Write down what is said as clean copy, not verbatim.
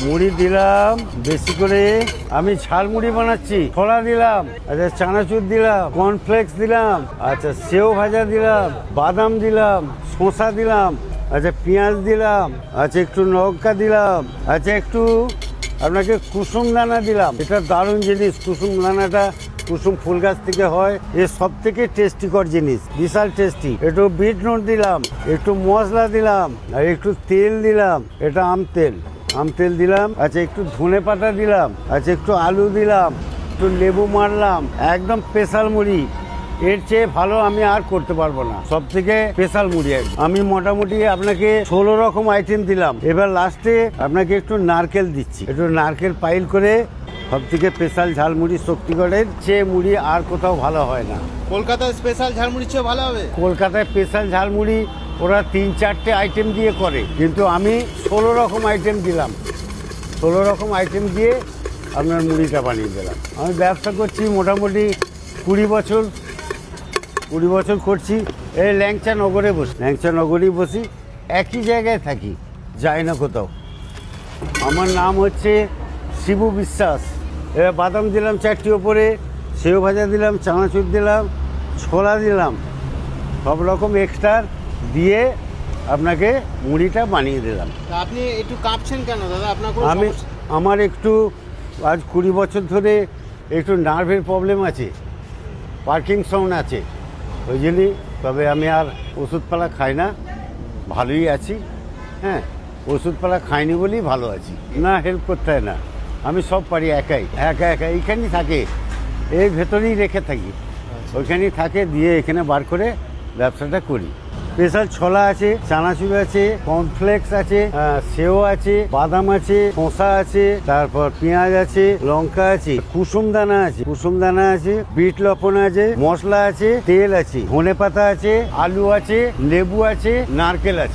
মুড়ি দিলাম বেশি করে, আমি ঝাল মুড়ি বানাচ্ছি। ছোলা দিলাম, আচ্ছা চানাচুর দিলাম, কর্নফ্লেক্স দিলাম, আচ্ছা সেও ভাজা দিলাম, বাদাম দিলাম, শসা দিলাম, আচ্ছা পেঁয়াজ দিলাম, আচ্ছা একটু লঙ্কা দিলাম, আচ্ছা একটু আপনাকে কুসুম দানা দিলাম। এটা দারুণ জিনিস। কুসুম দানাটা কুসুম ফুল গাছ থেকে হয়, এ সব থেকে টেস্টিকর জিনিস, বিশাল টেস্টি। একটু বিট নুন দিলাম, একটু মশলা দিলাম, আর একটু তেল দিলাম, এটা আম তেল দিলাম, আচ্ছা একটু ধনে পাতা দিলাম, আচ্ছা একটু আলু দিলাম, একটু লেবু মারলাম। একদম স্পেশাল মুড়ি, এর চেয়ে ভালো আমি আর করতে পারবো না। সব থেকে স্পেশাল মুড়ি আমি মোটামুটি আপনাকে 16 রকম আইটেম দিলাম। এবার লাস্টে আপনাকে একটু নারকেল দিচ্ছি, একটু নারকেল পাইল করে। সব থেকে স্পেশাল ঝালমুড়ি শক্তিগড়ের চেয়ে মুড়ি আর কোথাও ভালো হয় না। কলকাতায় স্পেশাল ঝালমুড়ির চেয়ে ভালো হবে? কলকাতায় স্পেশাল ঝালমুড়ি ওরা 3-4টে আইটেম দিয়ে করে, কিন্তু আমি 16 রকম আইটেম দিলাম। 16 রকম আইটেম দিয়ে আপনার মুড়িটা বানিয়ে দিলাম। আমি ব্যবসা করছি মোটামুটি 20 বছর করছি। এই ল্যাংচা নগরেই বসি, একই জায়গায় থাকি, যাই না কোথাও। আমার নাম হচ্ছে শিবু বিশ্বাস। এবার বাদাম দিলাম 4টি ওপরে, সেও ভাজা দিলাম, চানাচুর দিলাম, ছোলা দিলাম, সব রকম এক্সট্রা দিয়ে আপনাকে মুড়িটা বানিয়ে দিলাম। আপনি একটু কাঁপছেন কেন দাদা? আপনার আমার একটু আজ 20 বছর ধরে একটু নার্ভের প্রবলেম আছে, পার্কিংসন আছে, ওই জন্যই। তবে আমি আর ওষুধপালা খাই না, ভালোই আছি। হ্যাঁ, ওষুধপালা খাইনি বলেই ভালো আছি। না হেল্প করতে হয় না, আমি সব পারি একা এইখানেই থাকে, এর ভেতরেই রেখে থাকি, ওইখানেই থাকে, দিয়ে এখানে বার করে ব্যবসাটা করি। স্পেশাল ছোলা আছে, চানাচুর আছে, কর্নফ্লেক্স আছে, সেও আছে, বাদাম আছে, শসা আছে, তারপর পেঁয়াজ আছে, লঙ্কা আছে, কুসুম দানা আছে, বিট লবণ আছে, মশলা আছে, তেল আছে, ধনে পাতা আছে, আলু আছে, লেবু আছে, নারকেল আছে।